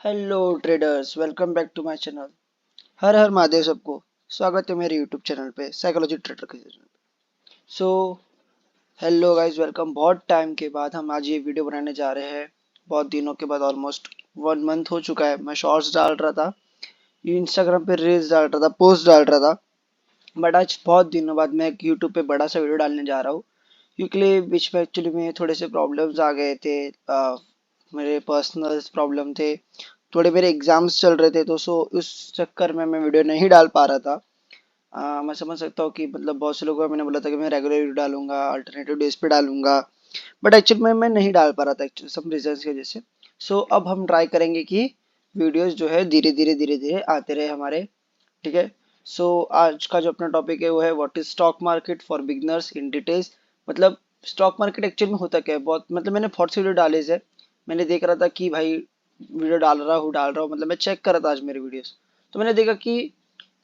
Hello traders, welcome back to my channel. Har Har Mahadev सबको। स्वागत है मेरे यूट्यूब चैनल पे, साइकोलॉजी ट्रेडर के चैनल पे। So hello guys, welcome. बहुत टाइम के बाद हम आज ये वीडियो बनाने जा रहे हैं। बहुत दिनों के बाद, ऑलमोस्ट 1 मंथ हो चुका है। मैं शॉर्ट्स डाल रहा था, इंस्टाग्राम पे रील्स डाल रहा था, पोस्ट डाल रहा था, बट आज बहुत दिनों बाद मैं एक यूट्यूब पे बड़ा सा वीडियो डालने जा रहा हूँ। क्योंकि बीच में एक्चुअली में थोड़े से प्रॉब्लम्स आ गए थे। मेरे पर्सनल प्रॉब्लम थे, थोड़े मेरे एग्जाम्स चल रहे थे, तो उस चक्कर में मैं वीडियो नहीं डाल पा रहा था। मैं समझ सकता हूँ कि मतलब बहुत से लोगों को मैंने बोला था कि मैं रेगुलर वीडियो डालूंगा, अल्टरनेटिव डेज पे डालूंगा, बट एक्चुअली में मैं नहीं डाल पा रहा था एक्चुअली सम रीजंस की वजह से। अब हम ट्राई करेंगे कि वीडियोस जो है धीरे धीरे आते रहे हमारे। ठीक है। आज का जो अपना टॉपिक है वो है what is stock market for beginners in details. मतलब स्टॉक मार्केट एक्चुअल में होता क्या है। बहुत मतलब मैंने बहुत सी वीडियो डाले है। मैंने देख रहा था कि भाई वीडियो डाल रहा हूँ, मतलब मैं चेक कर रहा था आज मेरे वीडियोस। तो मैंने देखा कि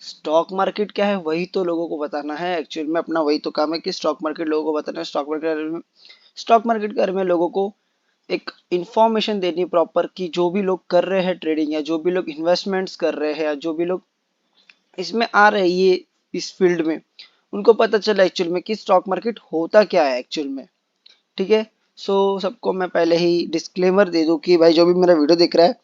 स्टॉक मार्केट क्या है वही तो लोगों को बताना है। एक्चुअल में अपना वही तो काम है कि स्टॉक मार्केट लोगों को बताना है। स्टॉक मार्केट के बारे में लोगों को एक इंफॉर्मेशन देनी प्रॉपर, कि जो भी लोग कर रहे हैं ट्रेडिंग, या जो भी लोग इन्वेस्टमेंट्स कर रहे हैं, या जो भी लोग इसमें आ रहे हैं ये इस फील्ड में, उनको पता चला एक्चुअल में कि स्टॉक मार्केट होता क्या है एक्चुअल में। ठीक है। सबको मैं पहले ही डिस्क्लेमर दे दूं कि भाई जो भी मेरा वीडियो देख रहा है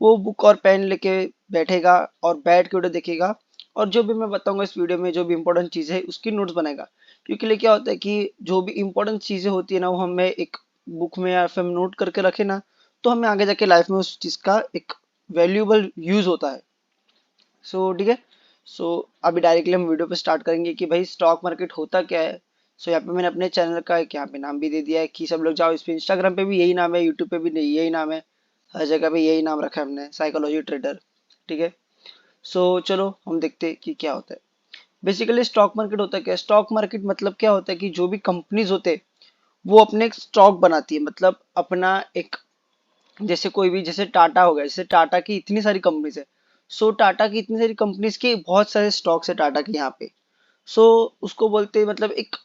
वो बुक और पेन लेके बैठेगा और बैठ के वीडियो देखेगा, और जो भी मैं बताऊंगा इस वीडियो में, जो भी इंपॉर्टेंट चीज़ है उसकी नोट्स बनाएगा। क्योंकि लिए क्या होता है कि जो भी इंपॉर्टेंट चीज़ें होती है ना, वो हमें एक बुक में या फिर हम नोट करके रखे ना, तो हमें आगे जाके लाइफ में उस चीज़ का एक वैल्यूएबल यूज होता है। ठीक है। अभी डायरेक्टली हम वीडियो पे स्टार्ट करेंगे कि भाई स्टॉक मार्केट होता क्या है। यहाँ पे मैंने अपने चैनल का एक यहाँ पे नाम भी दे दिया है कि सब लोग जाओ इस पे। इंस्टाग्राम पे भी यही नाम है, यूट्यूब पे भी नहीं यही नाम है, हर जगह पे यही नाम रखा है हमने, साइकोलॉजी ट्रेडर। ठीक है। चलो हम देखते हैं कि क्या होता है। बेसिकली स्टॉक मार्केट होता है क्या। स्टॉक मार्केट मतलब क्या होता है कि जो भी कंपनीज होते हैं वो अपने एक स्टॉक बनाती है, मतलब अपना एक, जैसे कोई भी, जैसे टाटा हो गया, जैसे टाटा की इतनी सारी कंपनीज है। टाटा की इतनी सारी कंपनीज के बहुत सारे स्टॉक्स है टाटा के यहाँ पे। सो उसको बोलते हैं, मतलब एक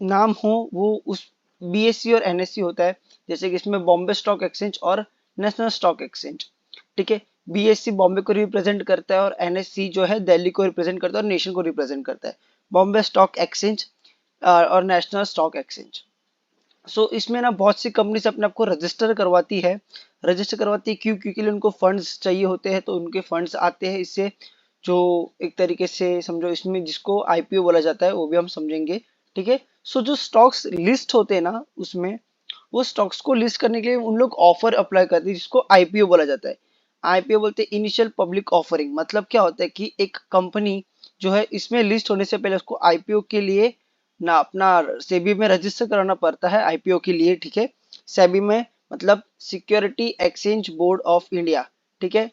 नाम हो वो उस बीएससी और एनएससी होता है। जैसे कि इसमें बॉम्बे स्टॉक एक्सचेंज और नेशनल स्टॉक एक्सचेंज। ठीक है। बीएससी बॉम्बे को रिप्रेजेंट करता है, और एनएससी जो है दिल्ली को रिप्रेजेंट करता है और नेशन को रिप्रेजेंट करता है। बॉम्बे स्टॉक एक्सचेंज और नेशनल स्टॉक एक्सचेंज। इसमें ना बहुत सी कंपनीज अपने आप को रजिस्टर करवाती है। रजिस्टर करवाती है क्यों? क्योंकि उनको फंड्स चाहिए होते हैं, तो उनके फंड्स आते हैं इससे। जो एक तरीके से समझो, इसमें जिसको आईपीओ बोला जाता है वो भी हम समझेंगे। ठीक है। जो स्टॉक्स लिस्ट होते हैं ना उसमें, वो स्टॉक्स को लिस्ट करने के लिए उन लोग ऑफर अप्लाई करते हैं, जिसको आईपीओ बोला जाता है। आईपीओ बोलते हैं इनिशियल पब्लिक ऑफरिंग। मतलब क्या होता है कि एक कंपनी जो है इसमें लिस्ट होने से पहले उसको आईपीओ के लिए ना अपना सेबी में रजिस्टर कराना पड़ता है आईपीओ के लिए। ठीक है। सेबी में मतलब security exchange board of India. ठीक है।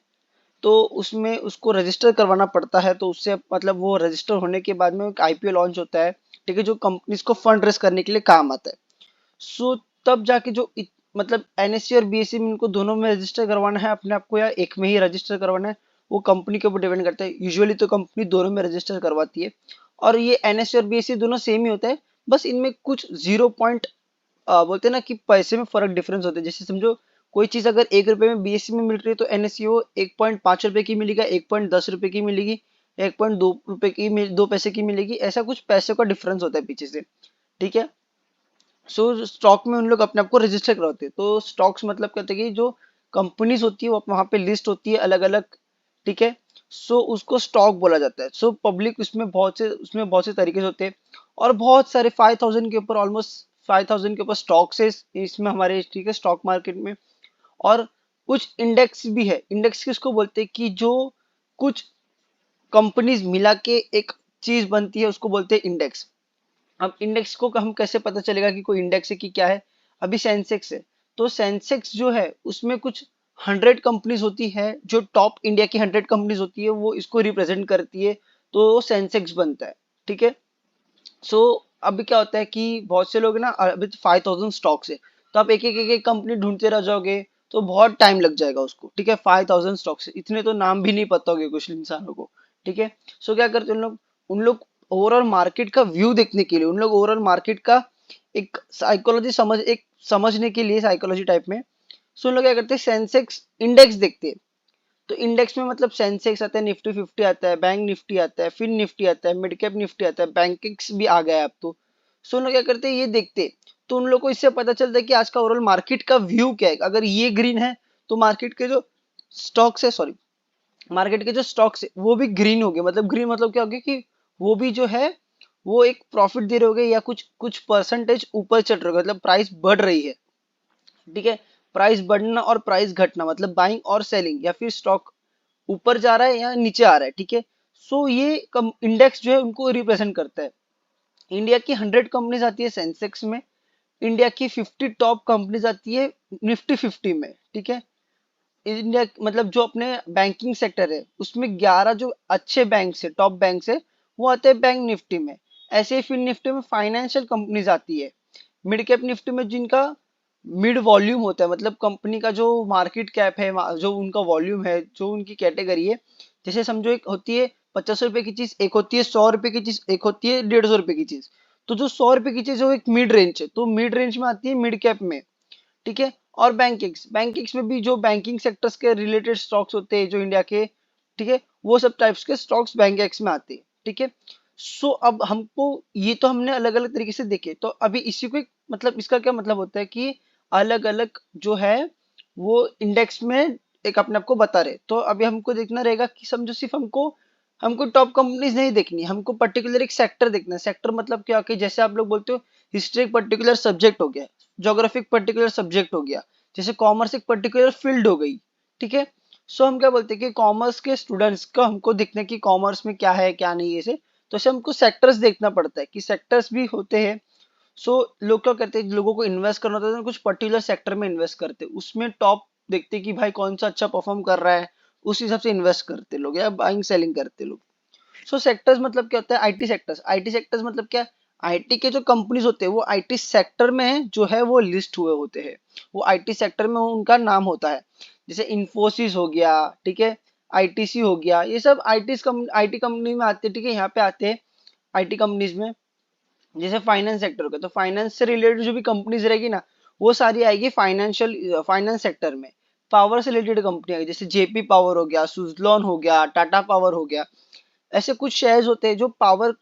उसमें उसको रजिस्टर करवाना पड़ता है, तो उससे मतलब वो रजिस्टर होने के बाद में एक आईपीओ लॉन्च होता है। ठीक है। जो कंपनीज को फंड रेस करने के लिए काम आता है। सो तब जाके मतलब एनएससी और बीएससी में इनको दोनों में रजिस्टर करवाना है अपने आप को, या एक में ही रजिस्टर करवाना है, वो कंपनी के ऊपर डिपेंड करता है। यूजुअली तो कंपनी दोनों में रजिस्टर करवाती है। और ये एनएससी और बीएससी दोनों सेम ही होता है, बस इनमें कुछ 0 पॉइंट बोलते हैं ना कि पैसे में फर्क डिफरेंस होता है। जैसे समझो कोई चीज अगर 1 रुपए में बीएससी में मिल रही है, तो एनएससी वो 1.5 रुपए की मिलेगा, 1.10 रुपए की मिलेगी, 1.2 रुपए की 2 पैसे की मिलेगी। ऐसा कुछ पैसे का डिफरेंस होता है पीछे से। ठीक है। स्टॉक में उन लोग अपने आप को रजिस्टर करवाते हैं। तो स्टॉक्स मतलब कहते हैं कि जो कंपनीज होती है वो वहां पे लिस्ट होती है अलग अलग। ठीक है। उसको स्टॉक बोला जाता है। पब्लिक उसमें बहुत से तरीके से होते हैं, और बहुत सारे 5,000 के ऊपर, ऑलमोस्ट 5,000 के ऊपर स्टॉक्स है इसमें हमारे। ठीक है। स्टॉक मार्केट में। और कुछ इंडेक्स भी है। इंडेक्स किसको बोलते हैं कि जो कुछ कंपनीज मिला के एक चीज बनती है, उसको बोलते हैं इंडेक्स। अब इंडेक्स को हम कैसे पता चलेगा कि कोई इंडेक्स है कि क्या है। अभी सेंसेक्स है, तो सेंसेक्स जो है उसमें कुछ 100 कंपनीज होती है, जो टॉप इंडिया की 100 कंपनीज होती है वो इसको रिप्रेजेंट करती है, तो सेंसेक्स बनता है। ठीक है। सो अभी क्या होता है कि बहुत से लोग ना, अभी 5,000 स्टॉक्स है, तो आप एक एक कंपनी ढूंढते रह जाओगे तो बहुत टाइम लग जाएगा उसको। ठीक है। 5,000 स्टॉक्स है, इतने तो नाम भी नहीं पता होंगे कुछ इंसानों को। ठीक है। क्या करते हैं उन लोग ओवरऑल मार्केट का व्यू देखने के लिए, उन लोग ओवरऑल मार्केट का एक साइकोलॉजी समझने के लिए, साइकोलॉजी टाइप में। उन लोग क्या करते हैं, सेंसेक्स इंडेक्स देखते हैं तो इंडेक्स में मतलब सेंसेक्स आता है, निफ्टी 50 आता है, बैंक निफ्टी आता है, फिन निफ्टी आता है, मिड कैप निफ्टी आता है, बैंकिंग्स भी आ गया है अब तो। सो उन लोग क्या करते हैं, ये देखते, तो उन लोग को इससे पता चलता है कि आज का ओवरऑल मार्केट का व्यू क्या है। अगर ये ग्रीन है तो मार्केट के जो स्टॉक्स है, सॉरी, मार्केट के जो स्टॉक्स है वो भी ग्रीन हो गए। मतलब ग्रीन मतलब क्या हो गया कि वो भी जो है वो एक प्रॉफिट दे रहे हो गए, या कुछ कुछ परसेंटेज ऊपर चढ़ रहे हो, मतलब प्राइस बढ़ रही है। ठीक है, प्राइस बढ़ना और प्राइस घटना मतलब बाइंग और सेलिंग, या फिर स्टॉक ऊपर जा रहा है या नीचे आ रहा है। ठीक है, सो ये इंडेक्स जो है उनको रिप्रेजेंट करता है। इंडिया की 100 कंपनीज आती है सेंसेक्स में, इंडिया की 50 टॉप कंपनीज आती है निफ्टी 50 में। ठीक है, इंडिया मतलब जो अपने बैंकिंग सेक्टर है उसमें 11 जो अच्छे बैंक है, टॉप बैंक है, वो आते हैं बैंक निफ्टी में। ऐसे ही फिर निफ्टी में फाइनेंशियल कंपनीज आती है। मिड कैप निफ्टी में जिनका मिड वॉल्यूम होता है, मतलब कंपनी का जो मार्केट कैप है, जो उनका वॉल्यूम है, जो उनकी कैटेगरी है, जैसे समझो एक होती है 50 रुपए की चीज, एक होती है 100 रुपए की चीज, एक होती है 150 रुपए की चीज। तो जो 100 रुपए की चीज है वो एक मिड रेंज है, तो मिड रेंज में आती है मिड कैप में। ठीक है, और बैंकिंग्स, बैंकिंग्स में भी जो बैंकिंग सेक्टर्स के रिलेटेड स्टॉक्स होते हैं जो इंडिया के, ठीक है, वो सब टाइप्स के स्टॉक्स बैंकिंग्स में आते हैं। ठीक है, सो अब हमको ये तो हमने अलग अलग तरीके से देखे, तो अभी इसी को मतलब इसका क्या मतलब होता है कि अलग अलग जो है वो इंडेक्स में एक अपने आप को बता रहे। तो अभी हमको देखना रहेगा कि समझो सिर्फ हमको हमको टॉप कंपनीज नहीं देखनी, हमको पर्टिकुलर एक सेक्टर देखना है। सेक्टर मतलब क्या कि जैसे आप लोग बोलते हो हिस्ट्री एक पर्टिकुलर सब्जेक्ट हो गया, ज्योग्राफिक पर्टिकुलर सब्जेक्ट हो गया, जैसे कॉमर्स एक पर्टिकुलर फील्ड हो गई। ठीक है, सो हम क्या बोलते हैं कि कॉमर्स के स्टूडेंट्स का हमको देखना है कि कॉमर्स में क्या है क्या नहीं, ऐसे तो ऐसे हमको सेक्टर्स देखना पड़ता है कि सेक्टर्स भी होते हैं। सो लोग क्या करते हैं, लोगों को इन्वेस्ट करना होता है तो कुछ पर्टिकुलर सेक्टर में इन्वेस्ट करते हैं, उसमें टॉप देखते हैं कि भाई कौन सा अच्छा परफॉर्म कर रहा है, उस हिसाब से इन्वेस्ट करते लोग या बाइंग सेलिंग करते लोग। सो सेक्टर्स मतलब क्या होता है, आईटी सेक्टर्स, आईटी सेक्टर्स मतलब क्या, आईटी के जो कंपनीज होते हैं वो आईटी सेक्टर में जो है वो लिस्ट हुए होते हैं, वो आईटी सेक्टर में उनका नाम होता है। जैसे इंफोसिस हो गया, ठीक है, आईटीसी हो गया, ये सब आईटी कंपनी में आते हैं। ठीक है, यहाँ पे आते हैं आईटी कंपनीज में। जैसे फाइनेंस सेक्टर हो गया, तो फाइनेंस से रिलेटेड जो भी कंपनीज रहेगी ना वो सारी आएगी फाइनेंशियल फाइनेंस सेक्टर में। पावर से रिलेटेड कंपनी आएगी, जैसे जेपी पावर हो गया, सुजलॉन हो गया, टाटा पावर हो गया। ऐसे कुछ शेयर्स होते हैं जो पावर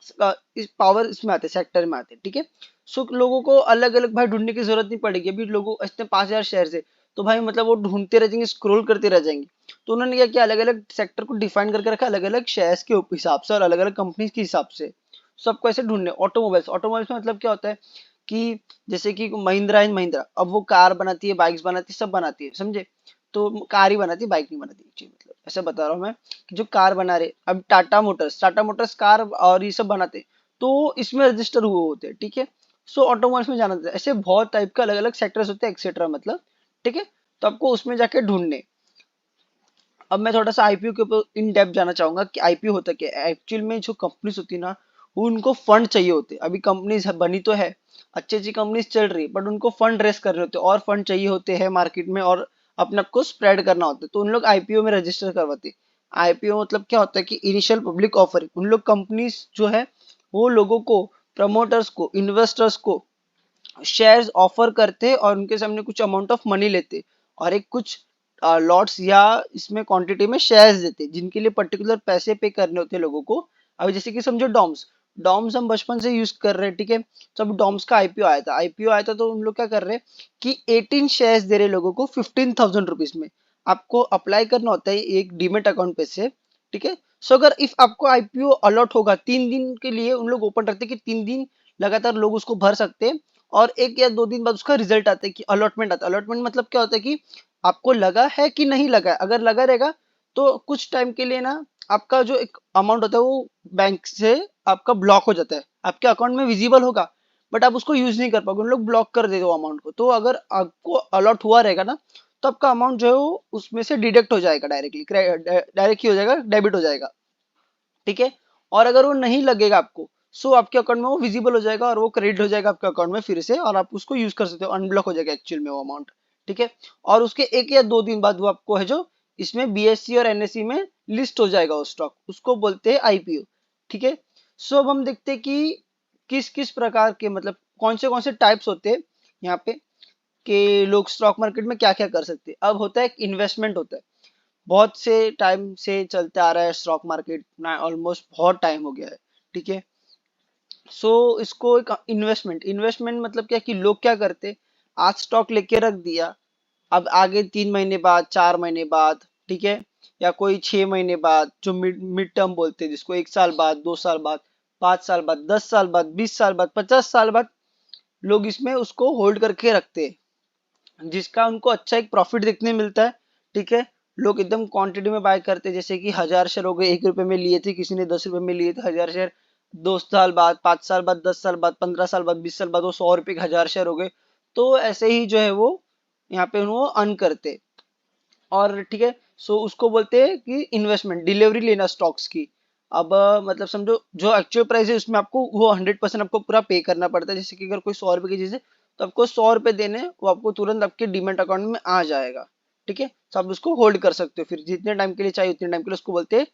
इसमें आते हैं, सेक्टर में आते हैं। ठीक है, सो लोगों को अलग अलग भाई ढूंढने की जरूरत नहीं पड़ेगी। अभी लोगों इतने 5,000 शेयर है, तो भाई मतलब वो ढूंढते रह जाएंगे, स्क्रॉल करते रह जाएंगे। तो उन्होंने क्या किया, अलग अलग सेक्टर को डिफाइन करके रखा, अलग अलग शेयर्स के हिसाब से और अलग अलग कंपनी के हिसाब से सबको ऐसे ढूंढने। ऑटोमोबाइल्स, ऑटोमोबाइल्स में मतलब क्या होता है कि जैसे कि महिंद्रा एंड महिंद्रा, अब वो कार बनाती है, बाइक्स बनाती है, सब बनाती है, समझे। तो कार ही बनाती है, बाइक नहीं बनाती जी, मतलब ऐसा बता रहा हूँ मैं कि जो कार बना रहे। अब टाटा मोटर्स कार और ये सब बनाते, तो इसमें रजिस्टर हुए होते हैं। ठीक है, सो ऑटोमोबाइल्स में जाना था, ऐसे बहुत टाइप का अलग अलग सेक्टर्स होते हैं एक्सेट्रा, मतलब। ठीक है, तो आपको उसमें जाके ढूंढने। अब मैं थोड़ा सा आईपीओ के ऊपर इन डेप्थ जाना चाहूंगा कि आईपीओ होता क्या है। एक्चुअल में जो कंपनीज होती है ना, वो उनको फंड चाहिए होते हैं। अभी कंपनीज बनी तो है, अच्छी अच्छी कंपनीज चल रही है, बट उनको फंड रेस करने होते हैं और फंड चाहिए होते हैं मार्केट में, और अपने आप को स्प्रेड करना होता है, तो उन लोग आईपीओ में रजिस्टर करवाते हैं। आईपीओ मतलब क्या होता है कि इनिशियल पब्लिक ऑफरिंग। उन लोग कंपनीज जो है वो लोगों को, प्रमोटर्स को, इन्वेस्टर्स को शेयर्स ऑफर करते और उनके सामने कुछ अमाउंट ऑफ मनी लेते, और एक कुछ लॉट्स या इसमें क्वांटिटी में शेयर्स देते, जिनके लिए पर्टिकुलर पैसे पे करने होते हैं लोगों को। अभी जैसे कि समझो डॉम्स, डॉम्स हम बचपन से यूज कर रहे हैं। ठीक है, तो अब डॉम्स का आईपीओ आया था तो उन लोग क्या कर रहे हैं कि 18 शेयर्स दे रहे लोगों को 15,000 रुपीज में। आपको अप्लाई करना होता है एक डीमेट अकाउंट पे से। ठीक है, सो अगर इफ आपको आईपीओ अलॉट होगा 3 दिन के लिए, उन लोग ओपन रखते हैं कि 3 दिन लगातार लोग उसको भर सकते हैं, और 1 या 2 दिन बाद उसका रिजल्ट आता है कि अलॉटमेंट आता है। अलॉटमेंट मतलब क्या होता है कि आपको लगा है कि नहीं लगा है। अगर लगा रहेगा तो कुछ टाइम के लिए ना आपका जो एक अमाउंट होता है वो बैंक से आपका ब्लॉक हो जाता है, आपके अकाउंट में विजिबल होगा, बट आप उसको यूज नहीं कर पाओगे, उन लोग ब्लॉक कर देते हो अमाउंट को। तो अगर आपको अलॉट हुआ रहेगा ना, तो आपका अमाउंट जो है वो उसमें से डिडक्ट हो जाएगा, डायरेक्टली डायरेक्ट ही हो जाएगा, डेबिट हो जाएगा। ठीक है, और अगर वो नहीं लगेगा आपको, सो आपके अकाउंट में वो विजिबल हो जाएगा और वो क्रेडिट हो जाएगा आपके अकाउंट में फिर से, और आप उसको यूज कर सकते हो, अनब्लॉक हो जाएगा एक्चुअल में वो अमाउंट। ठीक है, और उसके 1 या 2 दिन बाद वो आपको है जो इसमें बीएससी और एनएससी में लिस्ट हो जाएगा वो स्टॉक, उसको बोलते हैं आईपीओ। ठीक है, सो अब हम देखते हैं कि किस किस प्रकार के, मतलब कौन से टाइप्स होते हैं यहाँ पे, कि लोग स्टॉक मार्केट में क्या क्या कर सकते हैं। अब होता है इन्वेस्टमेंट होता है। बहुत से टाइम से चलते आ रहा है स्टॉक मार्केट ना, ऑलमोस्ट बहुत टाइम हो गया है। ठीक है, सो इसको एक इन्वेस्टमेंट, इन्वेस्टमेंट मतलब क्या कि लोग क्या करते, आज स्टॉक लेके रख दिया, अब आगे 3 महीने बाद, 4 महीने बाद, ठीक है, या कोई 6 महीने बाद, जो मिड मिड टर्म बोलते हैं जिसको, 1 साल बाद, 2 साल बाद, 5 साल बाद, 10 साल बाद, 20 साल बाद, 50 साल बाद लोग इसमें उसको होल्ड करके रखते हैं, जिसका उनको अच्छा एक प्रॉफिट देखने मिलता है। ठीक है, लोग एकदम क्वांटिटी में बाय करते हैं, जैसे कि 1000 शेयर हो गए, 1 रुपए में लिए थे, किसी ने 10 रुपए में लिए थे 1000 शेयर, 2 साल बाद, 5 साल बाद, 10 साल बाद, 15 साल बाद, 20 साल बाद वो 100 रुपए के 1000 शेयर हो गए। तो ऐसे ही जो है वो यहाँ पे वो अर्न करते। और ठीक है, सो उसको बोलते हैं कि इन्वेस्टमेंट, डिलीवरी लेना स्टॉक्स की। अब मतलब समझो जो एक्चुअल प्राइस है उसमें आपको वो 100% आपको पूरा पे करना पड़ता है। जैसे कि अगर कोई 100 रुपए की चीज है तो आपको 100 रुपए देने हैं, वो आपको तुरंत आपके डीमेट अकाउंट में आ जाएगा। ठीक है, तो आप उसको होल्ड कर सकते हो, फिर जितने टाइम के लिए चाहिए उतने टाइम के लिए, उसको बोलते हैं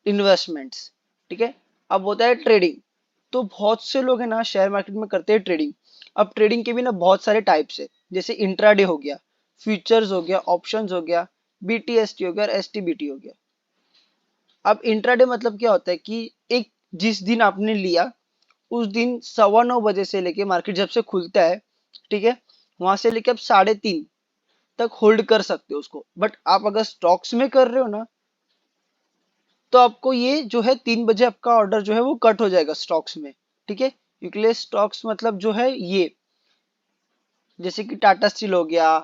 इन्वेस्टमेंट्स। ठीक है, अब होता है ट्रेडिंग। तो बहुत से लोग है ना शेयर मार्केट में करते हैं ट्रेडिंग। अब ट्रेडिंग के भी ना बहुत सारे टाइप्स है, जैसे इंट्राडे हो गया, फ्यूचर्स हो गया, ऑप्शंस हो गया, बीटीएसटी हो गया और एसटीबीटी हो गया। अब इंट्राडे मतलब क्या होता है कि एक, जिस दिन आपने लिया उस दिन 9:15 बजे से लेके मार्केट जब से खुलता है, ठीक है, वहां से लेके आप 3:30 तक होल्ड कर सकते हो उसको। बट आप अगर स्टॉक्स में कर रहे हो ना, तो आपको ये जो है 3 बजे आपका ऑर्डर जो है वो कट हो जाएगा स्टॉक्स में। ठीक है, क्योंकि स्टॉक्स मतलब जो है ये, जैसे कि टाटा स्टील हो गया,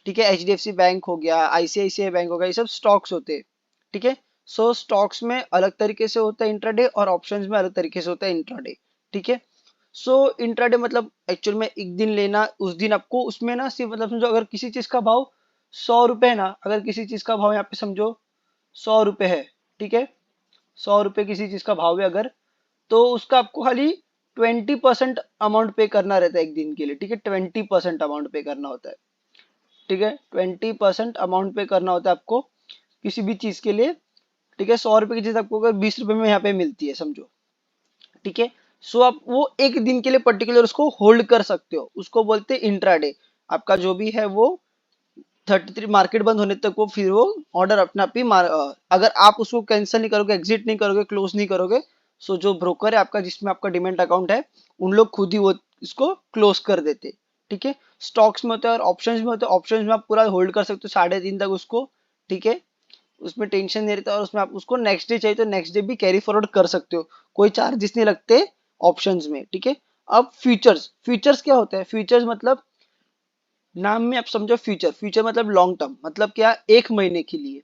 ठीक है, एचडीएफसी बैंक हो गया, आईसीआईसीआई बैंक हो गया, ये सब स्टॉक्स होते हैं। ठीक है, सो स्टॉक्स में अलग तरीके से होता है इंट्राडे, और ऑप्शंस में अलग तरीके से होता है इंट्राडे। ठीक है, सो इंट्राडे मतलब एक्चुअल में एक दिन लेना, उस दिन आपको उसमें ना सिर्फ मतलब समझो, अगर किसी चीज का भाव 100 रुपए है ना, अगर किसी चीज का भाव यहाँ पे समझो 100 रुपए है, ठीक है, 100 रुपए किसी चीज का भाव है अगर, तो उसका आपको खाली 20% अमाउंट पे करना रहता है एक दिन के लिए। ठीक है, 20% अमाउंट पे करना होता है। ठीक है, 20% अमाउंट पे करना होता है आपको किसी भी चीज के लिए। ठीक है, 100 रुपए की चीज आपको अगर 20 रुपए में यहाँ पे मिलती है समझो। ठीक है, सो आप वो एक दिन के लिए पर्टिकुलर उसको होल्ड कर सकते हो, उसको बोलते हैं इंट्राडे। आपका जो भी है वो 33 मार्केट बंद होने तक वो फिर वो ऑर्डर अपने आप ही अगर आप उसको कैंसिल नहीं करोगे, एग्जिट नहीं करोगे, क्लोज नहीं करोगे, सो जो ब्रोकर है आपका जिसमें आपका डिमेट अकाउंट है, उन लोग खुद ही वो इसको क्लोज कर देते। ठीक है, स्टॉक्स में होता है और ऑप्शंस में होता है। ऑप्शंस में आप पूरा होल्ड कर सकते हो 3:30 तक उसको। ठीक है, उसमें टेंशन नहीं रहता, और उसमें आप उसको नेक्स्ट डे चाहिए तो नेक्स्ट डे भी कैरी फॉरवर्ड कर सकते हो, कोई चार्जेस नहीं लगते ऑप्शंस में। ठीक है, अब फ्यूचर्स, फ्यूचर्स क्या होता है, फ्यूचर्स मतलब नाम में आप समझो फ्यूचर, फ्यूचर मतलब लॉन्ग टर्म, मतलब क्या, 1 महीने के लिए,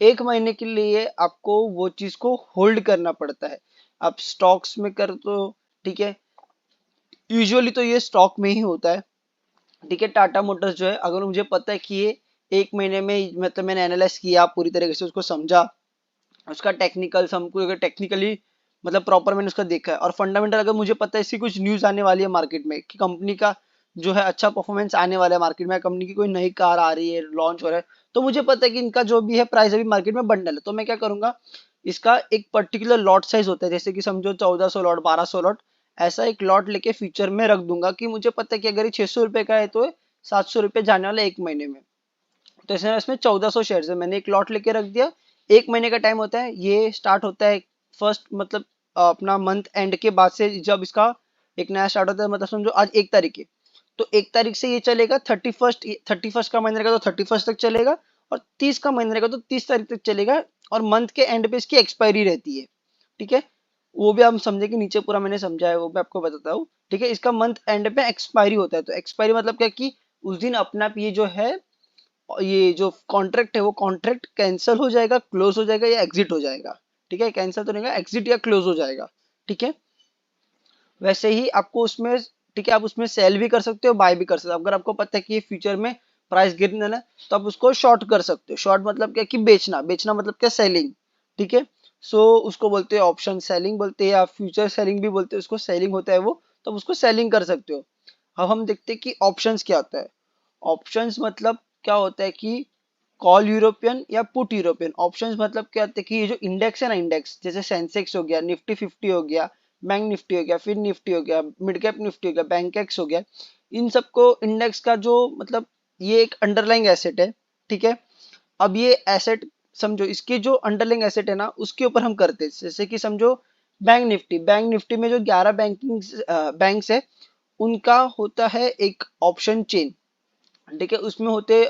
1 महीने के लिए आपको वो चीज को होल्ड करना पड़ता है। आप स्टॉक्स में कर तो, ठीक है, यूजुअली तो ये स्टॉक में ही होता है। ठीक है, टाटा मोटर्स जो है, अगर मुझे पता है कि ये 1 महीने में, मतलब मैंने एनालाइज किया पूरी तरीके से, उसको समझा, उसका टेक्निकल हमको अगर टेक्निकली मतलब प्रॉपर मैंने उसका देखा है, और फंडामेंटल अगर मुझे पता है इसकी कुछ न्यूज आने वाली है मार्केट में कि कंपनी का जो है अच्छा परफॉर्मेंस आने वाला है मार्केट में, कंपनी की कोई नई कार आ रही है, लॉन्च हो रहा है, तो मुझे पता है कि इनका जो भी है प्राइस अभी मार्केट में बंडल है, तो मैं क्या करूंगा, इसका एक पर्टिकुलर लॉट साइज होता है, जैसे कि समझो 1400 लॉट, 1200 लॉट, ऐसा एक लॉट लेके फ्यूचर में रख दूंगा कि मुझे पता है कि अगर ये 600 रुपए का है तो 700 रुपए जाने वाला है 1 महीने में। तो इसमें इसमें 1400 शेयर है, मैंने एक लॉट लेके रख दिया। 1 महीने का टाइम होता है, ये स्टार्ट होता है फर्स्ट, मतलब अपना मंथ एंड के बाद से, जब इसका एक नया स्टार्ट होता है, मतलब समझो आज 1 तारीख है, तो 1 तारीख से ये चलेगा 31st, 31st का महीने रहेगा तो 31st तक चलेगा, और 30 का महीने रहेगा तो 30 तारीख तक चलेगा, और मंथ के एंड पे इसकी एक्सपायरी रहती है। ठीक है, वो भी हम समझे कि नीचे पूरा मैंने समझा है, वो भी आपको बताता हूँ। ठीक है, इसका मंथ एंड पे एक्सपायरी होता है, तो एक्सपायरी मतलब क्या कि उस दिन अपना आप ये जो है, ये जो कॉन्ट्रैक्ट है वो कॉन्ट्रैक्ट कैंसिल हो जाएगा, क्लोज हो जाएगा, या एग्जिट हो जाएगा। ठीक है, कैंसिल तो नहीं होगा, एग्जिट या क्लोज हो जाएगा। ठीक है, वैसे ही आपको उसमें, ठीक है, आप उसमें सेल भी कर सकते हो, बाय भी कर सकते हो। अगर आपको पता है कि ये फ्यूचर में प्राइस गिरने वाला है, तो आप उसको शॉर्ट कर सकते हो। शॉर्ट मतलब क्या कि बेचना, बेचना मतलब क्या, सेलिंग। ठीक है, सो उसको बोलते हैं ऑप्शन सेलिंग बोलते हैं, या फ्यूचर सेलिंग भी बोलते हैं उसको, सेलिंग होता है वो, तो आप उसको सेलिंग कर सकते हो। अब हम देखते हैं कि ऑप्शंस क्या होता है। ऑप्शंस मतलब क्या होता है कि कॉल यूरोपियन या पुट यूरोपियन। ऑप्शंस मतलब क्या होता है कि ये जो इंडेक्स है ना, इंडेक्स जैसे सेंसेक्स हो गया, निफ्टी 50 हो गया, बैंक निफ्टी हो गया, फिर निफ्टी हो गया, मिड कैप निफ्टी हो गया, बैंक एक्स हो गया, इन सबको इंडेक्स का जो मतलब, ये एक अंडरलाइंग एसेट है। ठीक है, अब ये एसेट समझो इसके जो अंडरलाइंग एसेट है ना उसके ऊपर हम करते हैं। जैसे कि समझो बैंक निफ्टी में जो 11 बैंक्स है उनका होता है एक ऑप्शन चेन, ठीक है। उसमें होते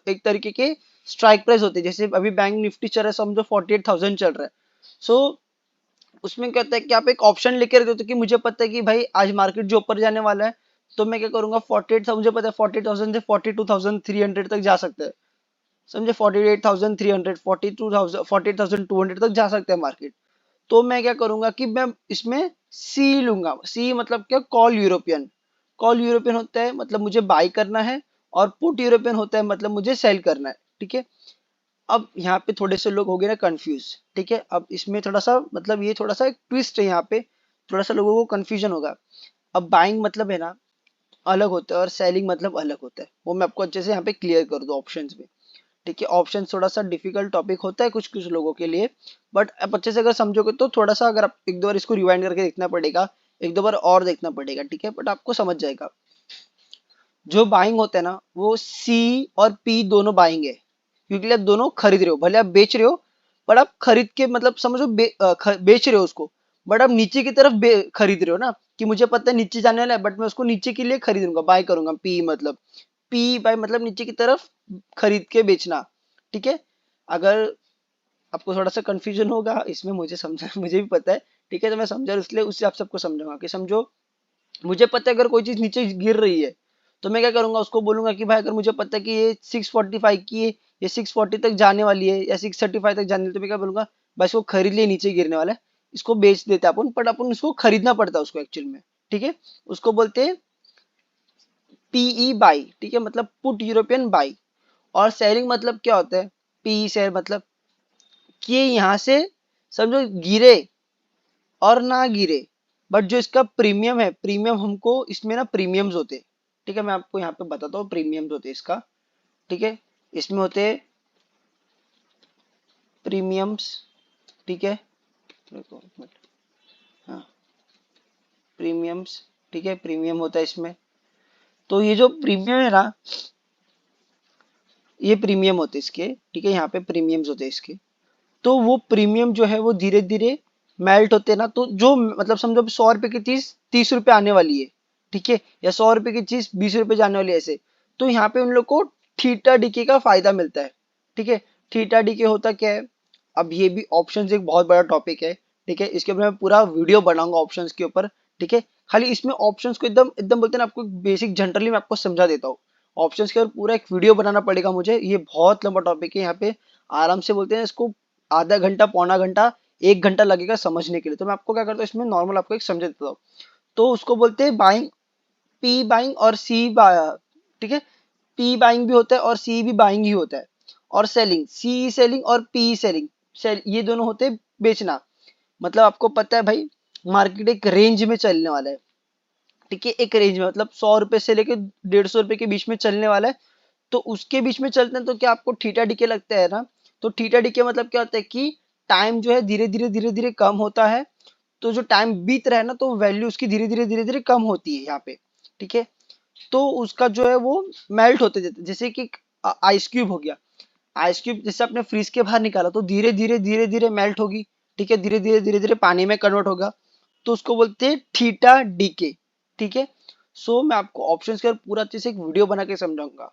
एक तरीके के स्ट्राइक प्राइस होते हैं। जैसे अभी बैंक निफ्टी चल रहा है समझो 48,000 चल रहा है। सो उसमें क्या होता है कि आप एक ऑप्शन लेकर रखते हो कि मुझे पता है कि भाई आज मार्केट जो ऊपर जाने वाला है, तो मैं क्या करूंगा 48,000, मुझे पता है 40,000 से 42,300 तक जा सकता है, समझे। 48,300, 42,000, 48,200 तक जा सकता है मार्केट। तो मैं क्या करूंगा कि मैं इसमें सी लूंगा। सी मतलब क्या, कॉल यूरोपियन। कॉल यूरोपियन होता है मतलब मुझे बाय करना है, और पुट यूरोपियन होता है मतलब मुझे सेल करना है, ठीक है। अब यहाँ पे थोड़े से लोग हो गए ना कंफ्यूज, ठीक है। अब इसमें थोड़ा सा मतलब ये थोड़ा सा एक ट्विस्ट है, यहाँ पे थोड़ा सा लोगों को कंफ्यूजन होगा। अब बाइंग मतलब है ना अलग होता है, और सेलिंग मतलब अलग होता है, वो मैं आपको अच्छे से यहाँ पे क्लियर कर दूं ऑप्शंस में, ठीक है। ऑप्शन थोड़ा सा डिफिकल्ट टॉपिक होता है कुछ कुछ लोगों के लिए, बट आप अच्छे से अगर समझोगे तो थोड़ा सा, अगर आप एक दो बार इसको रिवाइंड करके देखना पड़ेगा, एक दो बार और देखना पड़ेगा, ठीक है, बट आपको समझ जाएगा। जो बाइंग होता है ना वो सी और पी दोनों बाइंग है, क्योंकि आप दोनों खरीद रहे हो, भले आप बेच रहे हो, बट आप खरीद के मतलब समझो बेच रहे हो उसको, बट आप नीचे की तरफ खरीद रहे हो ना, कि मुझे पता है नीचे जाने वाला है बट मैं उसको नीचे के लिए खरीदूंगा, बाय करूंगा। पी मतलब, पी बाय मतलब नीचे की तरफ खरीद के बेचना, ठीक है। अगर आपको थोड़ा सा कंफ्यूजन होगा इसमें, मुझे समझा मुझे भी पता है, ठीक है, तो मैं समझा इसलिए उससे आप सबको समझाऊंगा कि समझो मुझे पता है अगर कोई चीज नीचे गिर रही है, तो मैं क्या करूंगा उसको बोलूंगा कि भाई अगर मुझे पता है कि ये 645 की है, ये 640 तक जाने वाली है या 635 तक जाने वाली है, तो मैं क्या बोलूंगा भाई इसको खरीद लिए, नीचे गिरने वाला है, इसको बेच देते हैं अपन, बट अपन उसको खरीदना पड़ता है उसको एक्चुअल में, ठीक है। उसको बोलते हैं पीई बाई, ठीक है, मतलब पुट यूरोपियन बाई। और सेलिंग मतलब क्या होता है, पीई सेल मतलब कि ये यहाँ से समझो गिरे और ना गिरे, बट जो इसका प्रीमियम है, प्रीमियम हमको इसमें ना प्रीमियम्स होते हैं, ठीक है। मैं आपको यहाँ पे बताता हूँ प्रीमियम्स होते हैं इसका, ठीक है। इसमें होते हैं प्रीमियम्स, ठीक है। रुको एक मिनट, हाँ, प्रीमियम्स, ठीक है, प्रीमियम होता है इसमें। तो ये जो प्रीमियम है ना, ये प्रीमियम होते हैं इसके, ठीक है, यहाँ पे प्रीमियम्स होते हैं इसके। तो वो प्रीमियम जो है वो धीरे धीरे मेल्ट होते हैं ना, तो जो मतलब समझो 100 रुपए की चीज 30 रुपए आने वाली है, ठीक है, या 100 रुपए की चीज 20 रुपए जाने वाली है ऐसे, तो यहाँ पे उन लोग को थीटा डीके का फायदा मिलता है, ठीक है। थीटा डीके होता क्या है, अब ये भी ऑप्शंस एक बहुत बड़ा टॉपिक है, ठीक है, इसके ऊपर मैं पूरा वीडियो बनाऊंगा ऑप्शंस के ऊपर, ठीक है। खाली इसमें ऑप्शंस को एकदम एकदम बोलते हैं ना, आपको बेसिक जनरली मैं आपको समझा देता हूँ। ऑप्शंस के ऊपर पूरा एक वीडियो बनाना पड़ेगा मुझे, ये बहुत लंबा टॉपिक है, यहाँ पे आराम से बोलते हैं इसको आधा घंटा, पौना घंटा, 1 घंटा लगेगा समझने के लिए। तो मैं आपको क्या करता हूँ इसमें नॉर्मल आपको एक समझा देता हूँ। तो उसको बोलते हैं बाइंग, पी बाइंग और सी, ठीक है, पी बाइंग भी होता है और सी भी बाइंग ही होता है। और सेलिंग, सी सेलिंग और पी सेलिंग, ये दोनों होते हैं बेचना। मतलब आपको पता है भाई मार्केट एक रेंज में चलने वाला है, ठीक है, एक रेंज में मतलब 100 रुपए से लेके 150 रुपए के बीच में चलने वाला है। तो उसके बीच में चलते हैं तो क्या आपको थीटा डीके लगता है ना, तो थीटा डीके मतलब क्या होता है कि टाइम जो है धीरे धीरे कम होता है। तो जो टाइम बीत रहा है ना, तो वैल्यू उसकी धीरे धीरे कम होती है यहाँ पे, ठीक है। तो उसका जो है वो मेल्ट होते जाते, जैसे कि आइस क्यूब हो गया, आइस क्यूब जैसे आपने फ्रीज के बाहर निकाला तो धीरे धीरे मेल्ट होगी, ठीक है, धीरे धीरे पानी में कन्वर्ट होगा, तो उसको बोलते हैं थीटा डीके, ठीक है। सो मैं आपको ऑप्शंस के पूरा अच्छे से एक वीडियो बना के समझाऊंगा,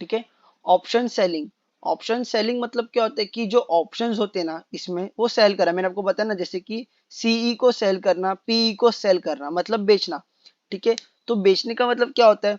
ठीक है। ऑप्शन सेलिंग, ऑप्शन सेलिंग मतलब क्या होता है कि जो ऑप्शंस होते हैं ना इसमें वो सेल करा, मैंने आपको बताया ना, जैसे कि सीई को सेल करना, पीई को सेल करना मतलब बेचना, ठीक है। तो बेचने का मतलब क्या होता है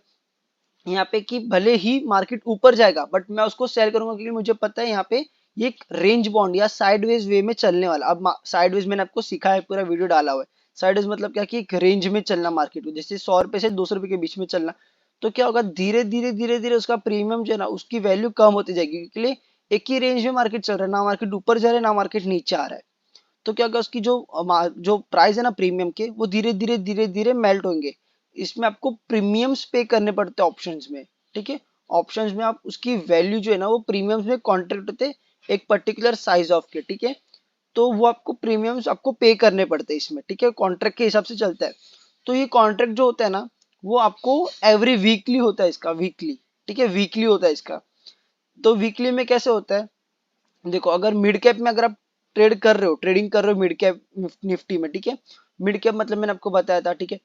यहाँ पे कि भले ही मार्केट ऊपर जाएगा बट मैं उसको सेल करूंगा, क्योंकि मुझे पता है यहाँ पे ये एक रेंज बॉन्ड या साइडवेज वे में चलने वाला। अब साइडवेज मैंने आपको सिखा है, पूरा वीडियो डाला हुआ है। साइडवेज मतलब क्या कि एक रेंज में चलना मार्केट में, जैसे 100 रुपए से 200 रुपए के बीच में चलना। तो क्या होगा धीरे धीरे उसका प्रीमियम जो है ना उसकी वैल्यू कम होती जाएगी, क्योंकि एक ही रेंज में मार्केट चल रहा है, ना मार्केट ऊपर जा रहा है ना मार्केट नीचे आ रहा है। तो क्या होगा उसकी जो प्राइस है ना प्रीमियम के, वो धीरे धीरे मेल्ट होंगे। इसमें आपको प्रीमियम्स पे करने पड़ते हैं ऑप्शंस में, ठीक है। ऑप्शंस में आप उसकी वैल्यू जो है ना वो प्रीमियम्स में कॉन्ट्रैक्ट होते हैं एक पर्टिकुलर साइज ऑफ के, ठीक है। तो वो आपको प्रीमियम्स आपको पे करने पड़ते हैं इसमें, ठीक है, कॉन्ट्रैक्ट के हिसाब से चलता है। तो ये कॉन्ट्रैक्ट जो होता है ना वो आपको एवरी वीकली होता है इसका, वीकली, ठीक है, वीकली होता है इसका। तो वीकली में कैसे होता है, देखो अगर मिड कैप में अगर आप ट्रेड कर रहे हो, ट्रेडिंग कर रहे हो मिड कैप निफ्टी में, ठीक है, मिड कैप मतलब मैंने आपको बताया था, ठीक है,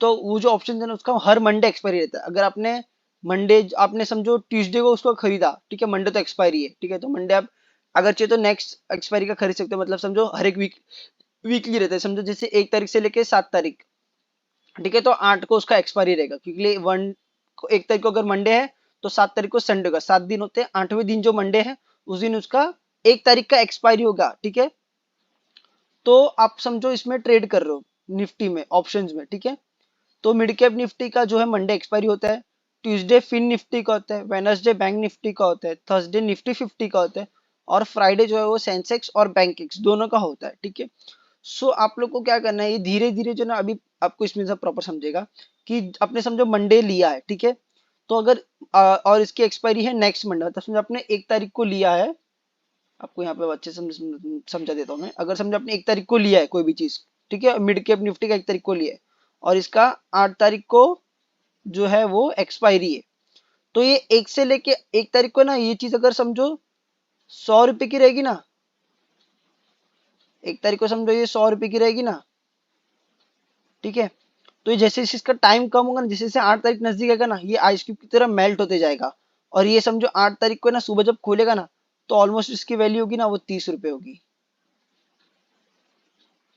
तो वो जो ऑप्शन है ना उसका हर मंडे एक्सपायरी रहता है। अगर आपने मंडे, आपने समझो ट्यूसडे को उसको खरीदा, ठीक है, मंडे तो एक्सपायरी है, ठीक है, तो मंडे आप अगर चाहिए तो नेक्स्ट एक्सपायरी का खरीद सकते हो। मतलब समझो हर एक वीकली रहता है, समझो जैसे 1 तारीख से लेके 7 तारीख, ठीक है, तो 8 को उसका एक्सपायरी रहेगा, क्योंकि 1 तारीख को अगर मंडे है तो 7 तारीख को संडे का 7 दिन होते हैं, 8वें दिन जो मंडे है उस दिन उसका 1 तारीख का एक्सपायरी होगा, ठीक है। तो आप समझो इसमें ट्रेड कर रहे हो निफ्टी में, ऑप्शंस में, ठीक है। तो मिड कैप निफ्टी का जो है मंडे एक्सपायरी होता है, ट्यूसडे फिन निफ्टी का होता है, वेनसडे बैंक निफ्टी का होता है, थर्सडे निफ्टी 50 का होता है, और फ्राइडे जो है वो सेंसेक्स और बैंकेक्स दोनों का होता है, ठीक है। सो आप लोग को क्या करना है, ये धीरे धीरे जो ना, अभी आपको इसमें सब प्रॉपर समझेगा कि आपने समझो मंडे लिया है, ठीक है, तो अगर और इसकी एक्सपायरी है नेक्स्ट मंडे, मतलब समझो आपने 1 तारीख को लिया है, आपको यहाँ पे अच्छे से समझा देता हूँ मैं। अगर समझो आपने 1 तारीख को लिया है कोई भी चीज, ठीक है, मिड कैप निफ्टी का 1 तारीख को लिया है, और इसका 8 तारीख को जो है वो एक्सपायरी है, तो ये 1 से लेके 1 तारीख को ना ये चीज अगर समझो 100 रुपए की रहेगी ना, 1 तारीख को समझो ये 100 रुपए की रहेगी ना, ठीक है, तो ये जैसे जैसे इसका टाइम कम होगा ना, जैसे जैसे 8 तारीख नजदीक आएगा ना, ये आइस क्यूब की तरह मेल्ट होते जाएगा, और ये समझो 8 तारीख को ना सुबह जब खोलेगा ना, तो ऑलमोस्ट इसकी वैल्यू होगी ना वो 30 रुपए होगी,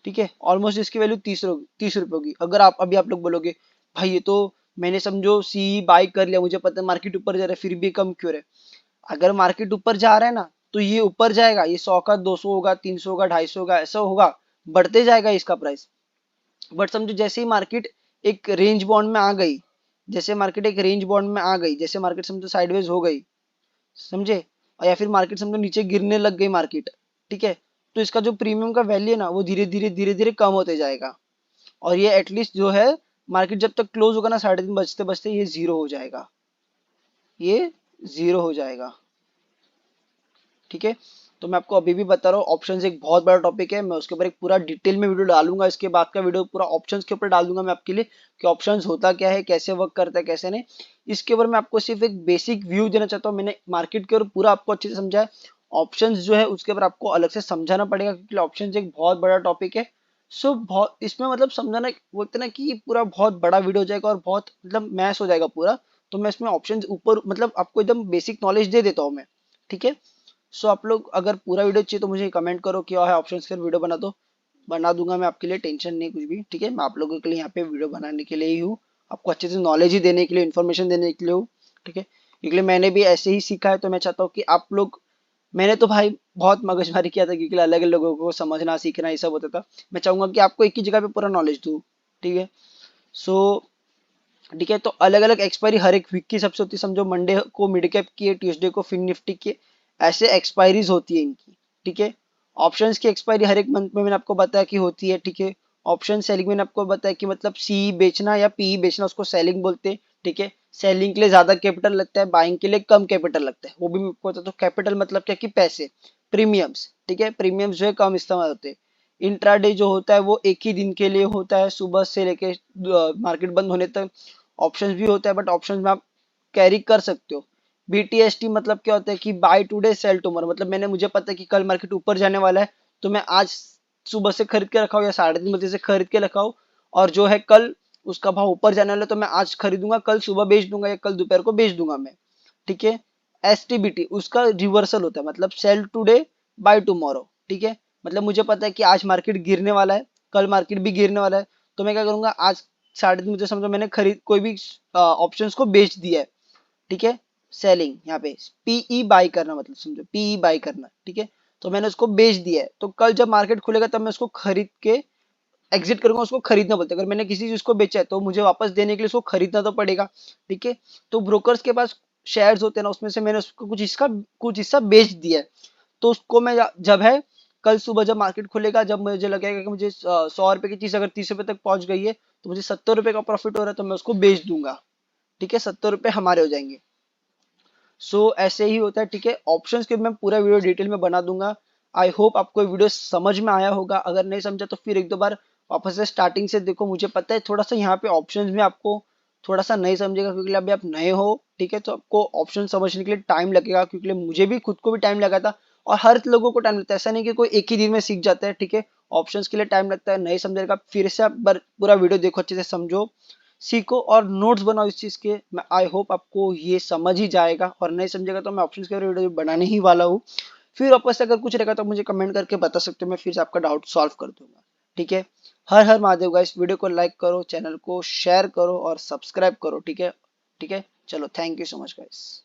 ठीक है, ऑलमोस्ट इसकी वैल्यू 30 रुपए होगी। अगर आप अभी आप लोग बोलोगे भाई ये तो मैंने समझो सी बाई कर लिया, मुझे पता है मार्केट ऊपर जा रहा है, फिर भी कम क्यों है। अगर मार्केट ऊपर जा रहा है ना तो ये ऊपर जाएगा, ये 100 का 200 होगा, 300 होगा, 250 होगा, ऐसा होगा, बढ़ते जाएगा इसका प्राइस। बट समझो जैसे ही मार्केट एक रेंज बॉन्ड में आ गई, जैसे मार्केट एक रेंज बॉन्ड में आ गई, जैसे मार्केट समझो साइडवेज हो गई, समझे, और या फिर मार्केट समझो नीचे गिरने लग गई मार्केट, ठीक है, तो इसका जो प्रीमियम का वैल्यू है ना वो धीरे धीरे कम होते जाएगा, और ये एटलीस्ट जो है मार्केट जब तक क्लोज होगा ना 3:30 बजते बजते ये जीरो हो जाएगा, ये जीरो हो जाएगा, ठीक है। तो मैं आपको अभी भी बता रहा हूँ, ऑप्शंस एक बहुत बड़ा टॉपिक है, मैं उसके ऊपर एक पूरा डिटेल में वीडियो डालूंगा, इसके बाद का वीडियो पूरा ऑप्शंस के ऊपर डाल दूंगा मैं आपके लिए, कि ऑप्शंस होता क्या है, कैसे वर्क करता है, कैसे नहीं। इसके ऊपर मैं आपको सिर्फ एक बेसिक व्यू देना चाहता हूँ, मैंने मार्केट के ऊपर पूरा आपको अच्छे से समझा है। ऑप्शंस जो है उसके ऊपर आपको अलग से समझाना पड़ेगा, क्योंकि ऑप्शंस एक बहुत बड़ा टॉपिक है। सो बहुत इसमें मतलब समझाना बोलते ना कि पूरा बहुत बड़ा वीडियो हो जाएगा, और बहुत मतलब मैस हो जाएगा पूरा। तो मैं इसमें ऑप्शंस ऊपर मतलब आपको एकदम बेसिक नॉलेज दे देता हूँ मैं, ठीक है। सो आप लोग अगर पूरा वीडियो चाहिए तो मुझे कमेंट करो कि है ऑप्शंस के वीडियो बना दो, बना दूंगा मैं आपके लिए, टेंशन नहीं कुछ भी, ठीक है। मैं आप लोगों के लिए यहाँ पे वीडियो बनाने के लिए ही हूँ, आपको अच्छे से नॉलेज ही देने के लिए, इन्फॉर्मेशन देने के लिए हूँ, ठीक है। इसलिए मैंने भी ऐसे ही सीखा है, तो मैं चाहता हूँ कि आप लोग, मैंने तो भाई बहुत मगजमारी किया था, क्योंकि अलग अलग लोगों को समझना सीखना ये सब होता था। मैं चाहूंगा कि आपको एक ही जगह पे पूरा नॉलेज दूँ, ठीक है। सो ठीक है, तो अलग अलग एक्सपायरी हर एक वीक की सबसे होती है, समझो मंडे को मिड कैप की है, ट्यूसडे को फिन निफ्टी की है, ऐसे एक्सपायरीज होती है इनकी, ठीक है। ऑप्शंस की एक्सपायरी हर एक मंथ में मैंने आपको बताया कि होती है, ठीक है। ऑप्शन सेलिंग मैंने आपको बताया कि मतलब सी बेचना या पी बेचना उसको सेलिंग बोलते हैं, ठीक है। सेलिंग के लिए ज्यादा कैपिटल लगता है, बाइंग के लिए कम कैपिटल लगता है, वो भी मैं आपको बताता हूँ। कैपिटल मतलब क्या कि पैसे, प्रीमियम्स, ठीक है, प्रीमियम्स जो है कम इस्तेमाल होते हैं। इंट्राडे जो होता है वो एक ही दिन के लिए होता है, सुबह से लेके मार्केट बंद होने तक। ऑप्शंस भी होता है, बट ऑप्शंस में आप कैरी कर सकते हो। बीटीएसटी मतलब क्या होता है कि बाय टुडे सेल टुमारो, मतलब मैंने मुझे पता है कि कल मार्केट ऊपर जाने वाला है, तो मैं आज सुबह से खरीद के रखा हूँ या 3:30 बजे से खरीद के रखा हूँ, और जो है कल उसका भाव ऊपर जाने वाला है, तो मैं आज खरीदूंगा, कल सुबह बेच दूंगा या कल दोपहर को बेच दूंगा मैं, ठीक है। एसटीबीटी उसका रिवर्सल होता है, मतलब सेल टुडे बाय टुमारो, ठीक है। मतलब मुझे पता है कि आज मार्केट गिरने वाला है, कल मार्केट भी गिरने वाला है, तो मैं क्या करूंगा, आज 3:30 बजे समझो मैंने खरीद कोई भी ऑप्शंस को बेच दिया है, ठीक है। सेलिंग यहाँ पे पीई बाई करना, मतलब समझो पीई बाई करना, ठीक है। तो मैंने उसको बेच दिया है, तो कल जब मार्केट खुलेगा तब मैं उसको खरीद के एग्जिट करूंगा, उसको खरीदना बोलते हैं। अगर मैंने किसी चीज को बेचा है तो मुझे वापस देने के लिए उसको खरीदना तो पड़ेगा, ठीक है। तो ब्रोकर्स के पास शेयर्स होते हैं ना, उसमें से मैंने उसको कुछ हिस्सा बेच दिया है, तो उसको मैं जब है कल सुबह जब मार्केट खुलेगा, जब मुझे लगेगा कि मुझे 100 रुपए की चीज अगर 30 रुपए तक पहुंच गई है, तो मुझे 70 रुपए का प्रॉफिट हो रहा है, तो मैं उसको बेच दूंगा, ठीक है, 70 रुपए हमारे हो जाएंगे। सो ऐसे ही होता है, ठीक है। ऑप्शंस के मैं पूरा वीडियो डिटेल में बना दूंगा। आई होप आपको वीडियो समझ में आया होगा, अगर नहीं समझा तो फिर एक दो बार वापस से स्टार्टिंग से देखो। मुझे पता है थोड़ा सा यहाँ पे ऑप्शंस में आपको थोड़ा सा नहीं समझेगा क्योंकि अभी आप नए हो, ठीक है, तो आपको ऑप्शन समझने के लिए टाइम लगेगा, क्योंकि मुझे भी खुद को भी टाइम लगा था और हर लोगों को टाइम लगता है, ऐसा नहीं कि कोई एक ही दिन में सीख जाता है, ठीक है। ऑप्शंस के लिए टाइम लगता है, नहीं समझेगा फिर से आप पूरा वीडियो देखो, अच्छे से समझो, सीखो और नोट्स बनाओ इस चीज के। मैं आई होप आपको ये समझ ही जाएगा, और नहीं समझेगा तो मैं ऑप्शंस के वीडियो बनाने ही वाला हूँ। फिर वापस से अगर कुछ रहेगा तो मुझे कमेंट करके बता सकते हो, मैं फिर से आपका डाउट सॉल्व कर दूंगा, ठीक है। हर हर महादेव गाइस, वीडियो को लाइक करो, चैनल को शेयर करो और सब्सक्राइब करो, ठीक है। ठीक है, चलो, thank you so much guys.